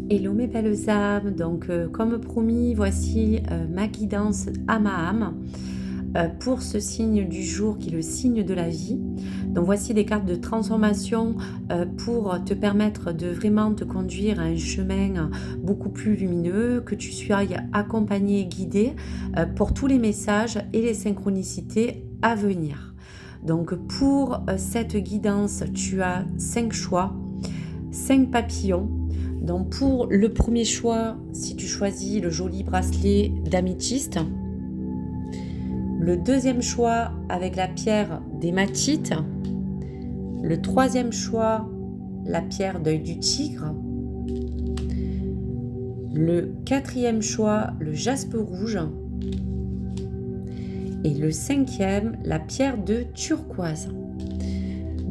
Hello mes belles âmes, donc comme promis, voici ma guidance à ma âme pour ce signe du jour qui est le signe de la vie. Donc voici des cartes de transformation pour te permettre de vraiment te conduire à un chemin beaucoup plus lumineux, que tu sois accompagné et guidé pour tous les messages et les synchronicités à venir. Donc pour cette guidance, tu as 5 choix, 5 papillons. Donc pour le premier choix, si tu choisis le joli bracelet d'améthyste, le deuxième choix avec la pierre d'hématite, le troisième choix, la pierre d'œil du tigre, le quatrième choix, le jaspe rouge, et le cinquième, la pierre de turquoise.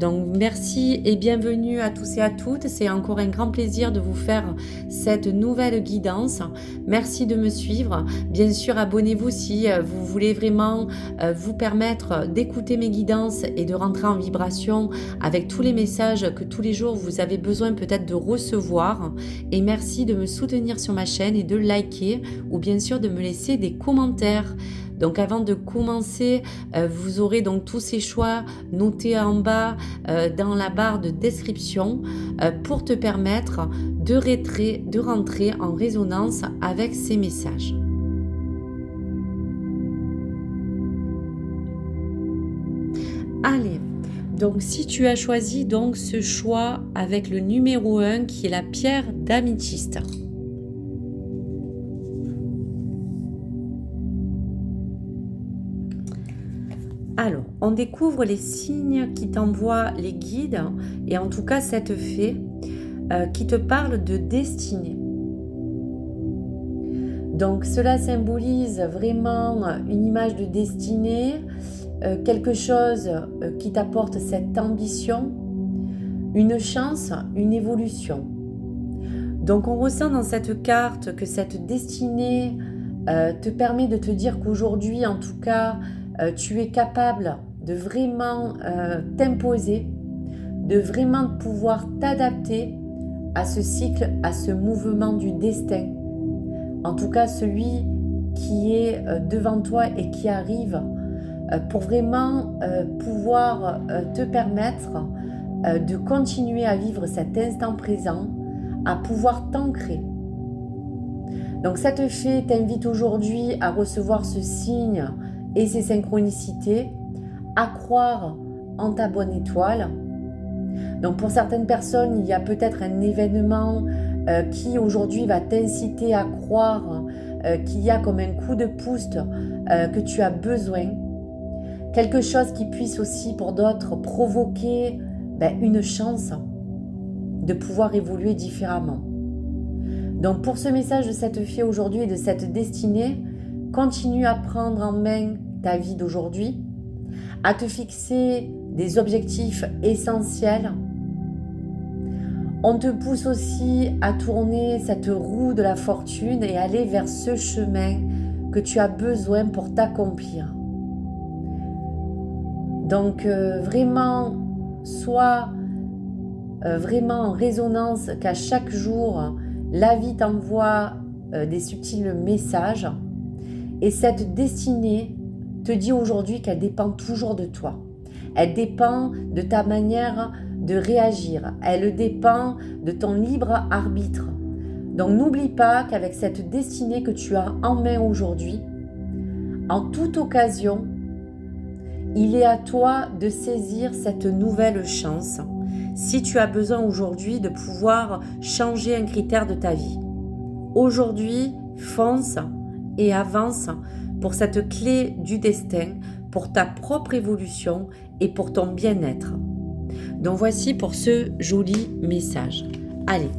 Donc merci et bienvenue à tous et à toutes. C'est encore un grand plaisir de vous faire cette nouvelle guidance. Merci de me suivre. Bien sûr, abonnez-vous si vous voulez vraiment vous permettre d'écouter mes guidances et de rentrer en vibration avec tous les messages que tous les jours vous avez besoin peut-être de recevoir. Et merci de me soutenir sur ma chaîne et de liker ou bien sûr de me laisser des commentaires. Donc avant de commencer, vous aurez donc tous ces choix notés en bas dans la barre de description pour te permettre de rentrer en résonance avec ces messages. Allez, donc si tu as choisi donc ce choix avec le numéro 1 qui est la pierre d'améthyste. Alors, on découvre les signes qui t'envoient les guides, et en tout cas cette fée qui te parle de destinée. Donc cela symbolise vraiment une image de destinée, quelque chose qui t'apporte cette ambition, une chance, une évolution. Donc on ressent dans cette carte que cette destinée te permet de te dire qu'aujourd'hui en tout cas, tu es capable de vraiment t'imposer, de vraiment pouvoir t'adapter à ce cycle, à ce mouvement du destin. En tout cas, celui qui est devant toi et qui arrive pour vraiment pouvoir te permettre de continuer à vivre cet instant présent, à pouvoir t'ancrer. Donc cette fée t'invite aujourd'hui à recevoir ce signe et ses synchronicités, à croire en ta bonne étoile. Donc pour certaines personnes, il y a peut-être un événement qui aujourd'hui va t'inciter à croire qu'il y a comme un coup de pouce que tu as besoin. Quelque chose qui puisse aussi pour d'autres provoquer une chance de pouvoir évoluer différemment. Donc pour ce message de cette fée aujourd'hui et de cette destinée, continue à prendre en main ta vie d'aujourd'hui, à te fixer des objectifs essentiels. On te pousse aussi à tourner cette roue de la fortune et aller vers ce chemin que tu as besoin pour t'accomplir. Donc vraiment, sois vraiment en résonance qu'à chaque jour, la vie t'envoie des subtils messages. Et cette destinée te dit aujourd'hui qu'elle dépend toujours de toi. Elle dépend de ta manière de réagir. Elle dépend de ton libre arbitre. Donc n'oublie pas qu'avec cette destinée que tu as en main aujourd'hui, en toute occasion, il est à toi de saisir cette nouvelle chance si tu as besoin aujourd'hui de pouvoir changer un critère de ta vie. Aujourd'hui, fonce et avance pour cette clé du destin, pour ta propre évolution et pour ton bien-être. Donc voici pour ce joli message. Allez,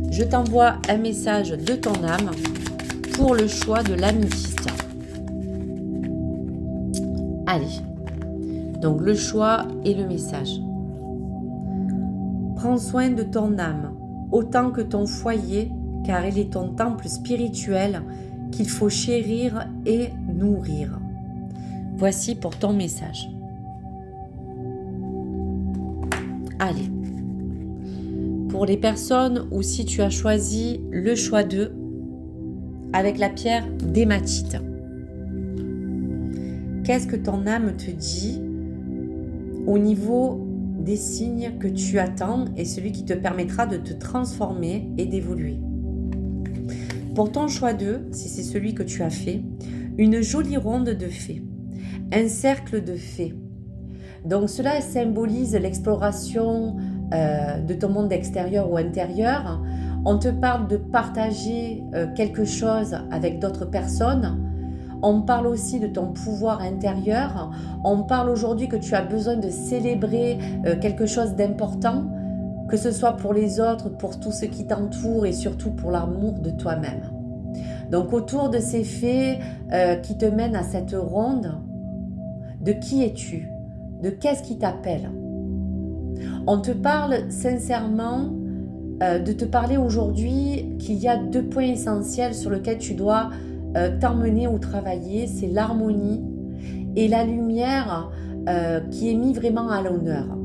je t'envoie un message de ton âme pour le choix de l'améthyste. Allez, donc le choix et le message. Prends soin de ton âme, autant que ton foyer, car elle est ton temple spirituel qu'il faut chérir et nourrir. Voici pour ton message. Allez, pour pour les personnes où si tu as choisi le choix 2 avec la pierre d'hématite. Qu'est-ce que ton âme te dit au niveau des signes que tu attends et celui qui te permettra de te transformer et d'évoluer? Pour ton choix 2, si c'est celui que tu as fait, une jolie ronde de fées, un cercle de fées. Donc cela symbolise l'exploration de ton monde extérieur ou intérieur. On te parle de partager quelque chose avec d'autres personnes. On parle aussi de ton pouvoir intérieur. On parle aujourd'hui que tu as besoin de célébrer quelque chose d'important, que ce soit pour les autres, pour tout ce qui t'entoure et surtout pour l'amour de toi-même. Donc autour de ces faits qui te mènent à cette ronde, de qui es-tu? De qu'est-ce qui t'appelle? On te parle sincèrement de te parler aujourd'hui qu'il y a 2 points essentiels sur lesquels tu dois t'emmener ou travailler, c'est l'harmonie et la lumière qui est mise vraiment à l'honneur.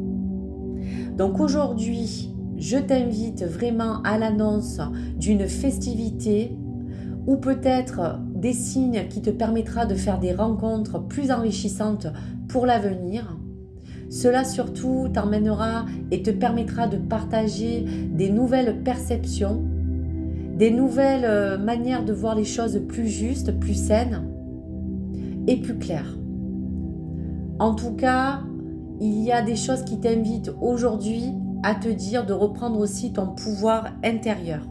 Donc aujourd'hui, je t'invite vraiment à l'annonce d'une festivité ou peut-être des signes qui te permettra de faire des rencontres plus enrichissantes pour l'avenir. Cela surtout t'emmènera et te permettra de partager des nouvelles perceptions, des nouvelles manières de voir les choses plus justes, plus saines et plus claires. En tout cas, il y a des choses qui t'invitent aujourd'hui à te dire de reprendre aussi ton pouvoir intérieur.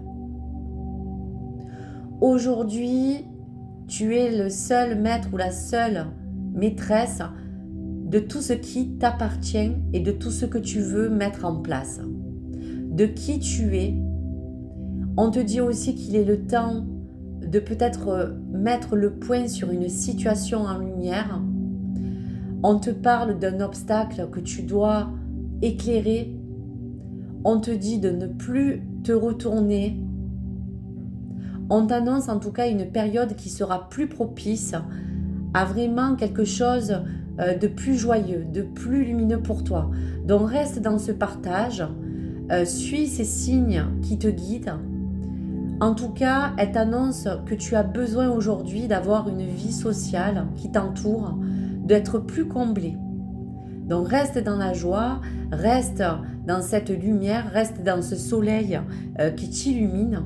Aujourd'hui, tu es le seul maître ou la seule maîtresse de tout ce qui t'appartient et de tout ce que tu veux mettre en place. De qui tu es. On te dit aussi qu'il est le temps de peut-être mettre le point sur une situation en lumière. On te parle d'un obstacle que tu dois éclairer. On te dit de ne plus te retourner. On t'annonce en tout cas une période qui sera plus propice à vraiment quelque chose de plus joyeux, de plus lumineux pour toi. Donc reste dans ce partage, suis ces signes qui te guident. En tout cas, elle t'annonce que tu as besoin aujourd'hui d'avoir une vie sociale qui t'entoure, d'être plus comblé. Donc reste dans la joie, reste dans cette lumière, reste dans ce soleil qui t'illumine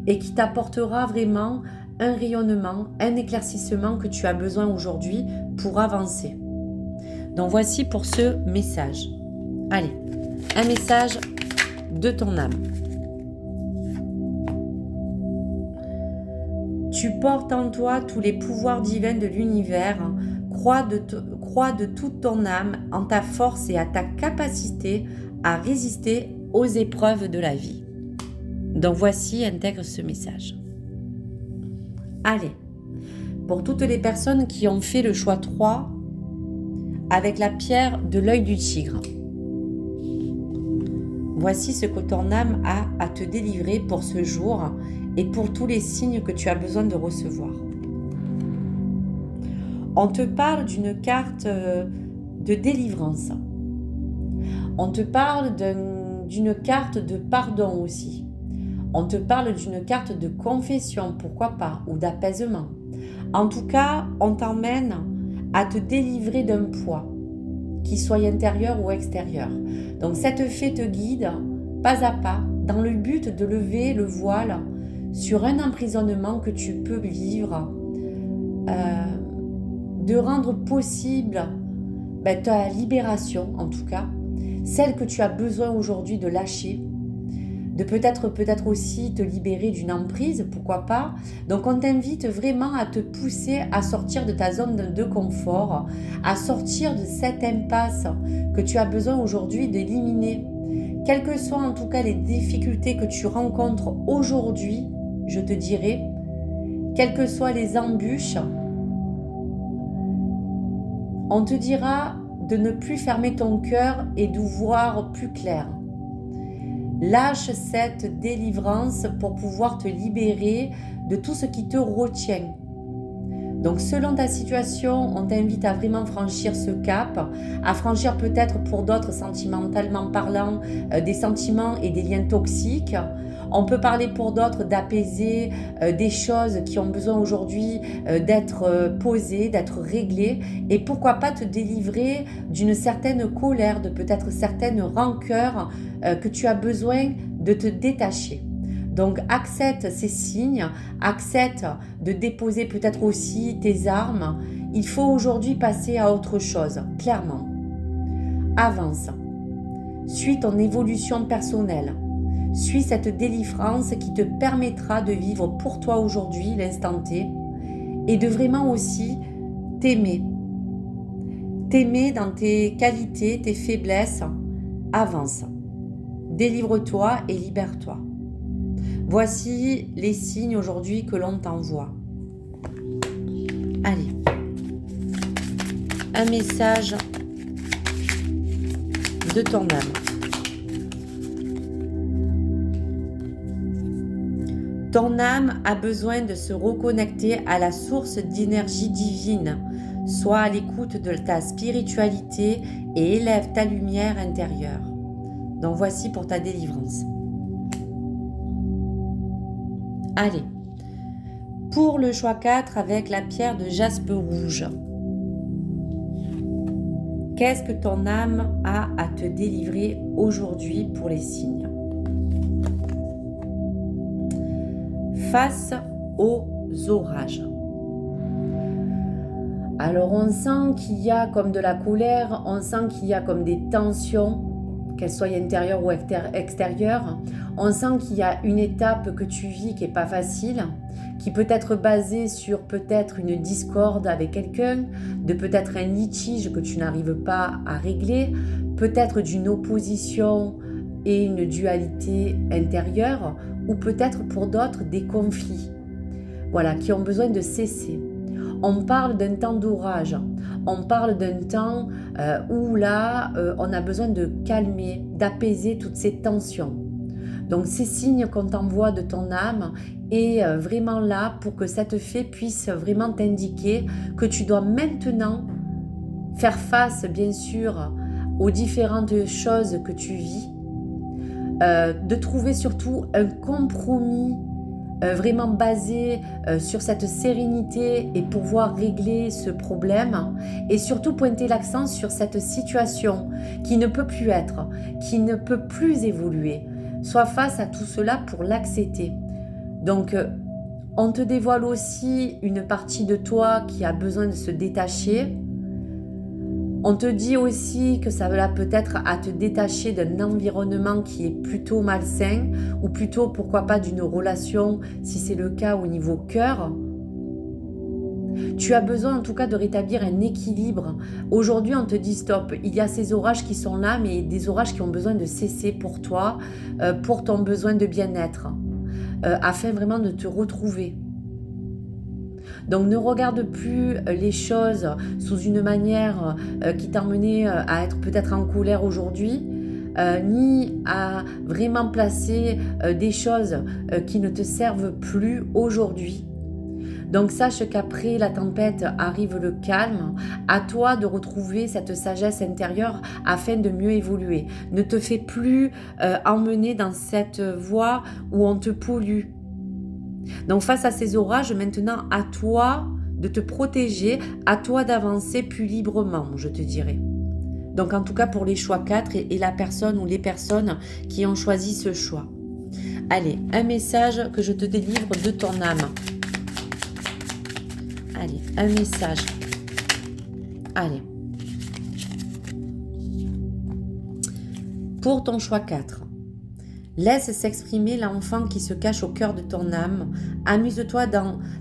et qui t'apportera vraiment un rayonnement, un éclaircissement que tu as besoin aujourd'hui pour avancer. Donc voici pour ce message. Allez, un message de ton âme. Tu portes en toi tous les pouvoirs divins de l'univers. Crois de toute ton âme en ta force et à ta capacité à résister aux épreuves de la vie. Donc voici, intègre ce message. Allez, pour toutes les personnes qui ont fait le choix 3 avec la pierre de l'œil du tigre, voici ce que ton âme a à te délivrer pour ce jour et pour tous les signes que tu as besoin de recevoir. On te parle d'une carte de délivrance. On te parle d'une carte de pardon aussi. On te parle d'une carte de confession, pourquoi pas, ou d'apaisement. En tout cas, on t'emmène à te délivrer d'un poids, qu'il soit intérieur ou extérieur. Donc cette fée te guide, pas à pas, dans le but de lever le voile sur un emprisonnement que tu peux vivre, de rendre possible ta libération, en tout cas, celle que tu as besoin aujourd'hui de lâcher, de peut-être aussi te libérer d'une emprise, pourquoi pas. Donc on t'invite vraiment à te pousser à sortir de ta zone de confort, à sortir de cette impasse que tu as besoin aujourd'hui d'éliminer. Quelles que soient en tout cas les difficultés que tu rencontres aujourd'hui, je te dirais, quelles que soient les embûches, on te dira de ne plus fermer ton cœur et de voir plus clair. Lâche cette délivrance pour pouvoir te libérer de tout ce qui te retient. Donc selon ta situation, on t'invite à vraiment franchir ce cap, à franchir peut-être pour d'autres sentimentalement parlant des sentiments et des liens toxiques. On peut parler pour d'autres d'apaiser des choses qui ont besoin aujourd'hui d'être posées, d'être réglées, et pourquoi pas te délivrer d'une certaine colère, de peut-être certaines rancœurs que tu as besoin de te détacher. Donc accepte ces signes, accepte de déposer peut-être aussi tes armes. Il faut aujourd'hui passer à autre chose, clairement. Avance. Suis ton évolution personnelle. Suis cette délivrance qui te permettra de vivre pour toi aujourd'hui, l'instant T, et de vraiment aussi t'aimer. T'aimer dans tes qualités, tes faiblesses. Avance. Délivre-toi et libère-toi. Voici les signes aujourd'hui que l'on t'envoie. Allez. Un message de ton âme. Ton âme a besoin de se reconnecter à la source d'énergie divine. Sois à l'écoute de ta spiritualité et élève ta lumière intérieure. Donc voici pour ta délivrance. Allez, pour le choix 4 avec la pierre de jaspe rouge. Qu'est-ce que ton âme a à te délivrer aujourd'hui pour les signes? Face aux orages. Alors on sent qu'il y a comme de la colère, on sent qu'il y a comme des tensions, qu'elles soient intérieures ou extérieures. On sent qu'il y a une étape que tu vis qui n'est pas facile, qui peut être basée sur peut-être une discorde avec quelqu'un, de peut-être un litige que tu n'arrives pas à régler, peut-être d'une opposition et une dualité intérieure, ou peut-être pour d'autres des conflits, voilà, qui ont besoin de cesser. On parle d'un temps d'orage, on parle d'un temps où là, on a besoin de calmer, d'apaiser toutes ces tensions. Donc ces signes qu'on t'envoie de ton âme est vraiment là pour que cette fée puisse vraiment t'indiquer que tu dois maintenant faire face, bien sûr, aux différentes choses que tu vis, de trouver surtout un compromis vraiment basé sur cette sérénité et pouvoir régler ce problème, et surtout pointer l'accent sur cette situation qui ne peut plus être, qui ne peut plus évoluer. Sois face à tout cela pour l'accepter. Donc on te dévoile aussi une partie de toi qui a besoin de se détacher. On te dit aussi que ça va peut-être à te détacher d'un environnement qui est plutôt malsain, ou plutôt pourquoi pas d'une relation si c'est le cas au niveau cœur. Tu as besoin en tout cas de rétablir un équilibre. Aujourd'hui on te dit stop, il y a ces orages qui sont là, mais des orages qui ont besoin de cesser pour toi, pour ton besoin de bien-être, afin vraiment de te retrouver. Donc ne regarde plus les choses sous une manière qui t'a emmené à être peut-être en colère aujourd'hui, ni à vraiment placer des choses qui ne te servent plus aujourd'hui. Donc sache qu'après la tempête arrive le calme, à toi de retrouver cette sagesse intérieure afin de mieux évoluer. Ne te fais plus emmener dans cette voie où on te pollue. Donc face à ces orages, maintenant à toi de te protéger, à toi d'avancer plus librement, je te dirais. Donc en tout cas pour les choix 4 et la personne ou les personnes qui ont choisi ce choix. Allez, un message que je te délivre de ton âme. Allez, un message. Allez. Pour ton choix 4. Laisse s'exprimer l'enfant qui se cache au cœur de ton âme. Amuse-toi,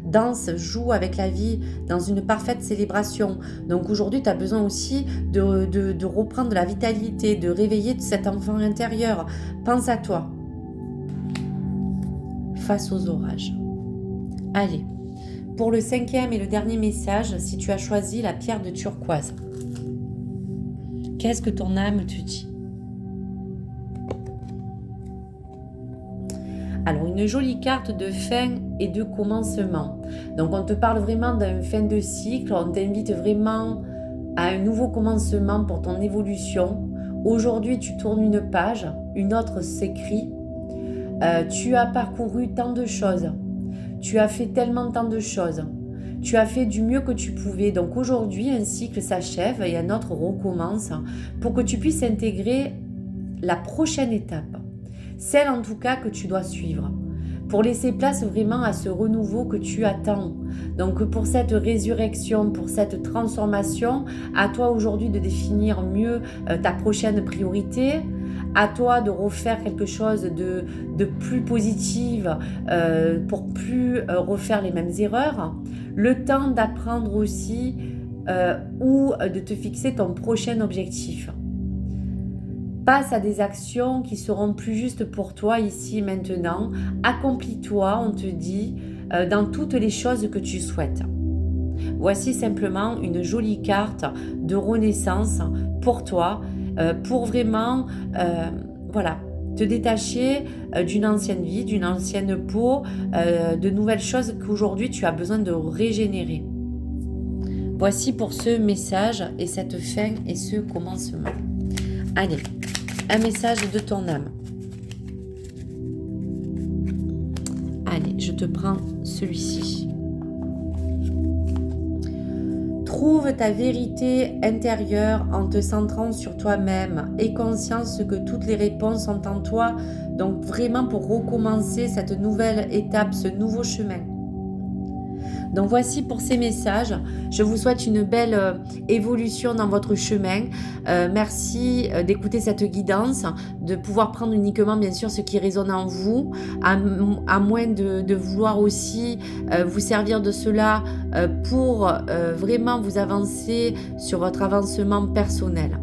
danse, joue avec la vie dans une parfaite célébration. Donc aujourd'hui, tu as besoin aussi de reprendre de la vitalité, de réveiller cet enfant intérieur. Pense à toi. Face aux orages. Allez, pour le 5e et le dernier message, si tu as choisi la pierre de turquoise, qu'est-ce que ton âme te dit ? Alors, une jolie carte de fin et de commencement. Donc, on te parle vraiment d'une fin de cycle. On t'invite vraiment à un nouveau commencement pour ton évolution. Aujourd'hui, tu tournes une page, une autre s'écrit. Tu as parcouru tant de choses. Tu as fait tellement tant de choses. Tu as fait du mieux que tu pouvais. Donc aujourd'hui, un cycle s'achève et un autre recommence pour que tu puisses intégrer la prochaine étape. Celle en tout cas que tu dois suivre. Pour laisser place vraiment à ce renouveau que tu attends. Donc pour cette résurrection, pour cette transformation, à toi aujourd'hui de définir mieux ta prochaine priorité. À toi de refaire quelque chose de plus positif pour plus refaire les mêmes erreurs. Le temps d'apprendre aussi ou de te fixer ton prochain objectif. Passe à des actions qui seront plus justes pour toi ici et maintenant. Accomplis-toi, on te dit, dans toutes les choses que tu souhaites. Voici simplement une jolie carte de renaissance pour toi, pour vraiment te détacher d'une ancienne vie, d'une ancienne peau, de nouvelles choses qu'aujourd'hui tu as besoin de régénérer. Voici pour ce message et cette fin et ce commencement. Allez, un message de ton âme. Allez, je te prends celui-ci. Trouve ta vérité intérieure en te centrant sur toi-même. Aie conscience que toutes les réponses sont en toi. Donc vraiment pour recommencer cette nouvelle étape, ce nouveau chemin. Donc voici pour ces messages. Je vous souhaite une belle évolution dans votre chemin. Merci d'écouter cette guidance, de pouvoir prendre uniquement bien sûr ce qui résonne en vous, à moins de vouloir aussi vous servir de cela pour vraiment vous avancer sur votre avancement personnel.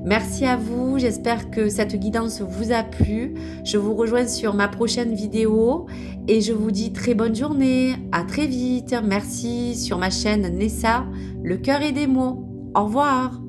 Merci à vous, j'espère que cette guidance vous a plu. Je vous rejoins sur ma prochaine vidéo et je vous dis très bonne journée, à très vite. Merci sur ma chaîne Nessa, le cœur et des mots. Au revoir.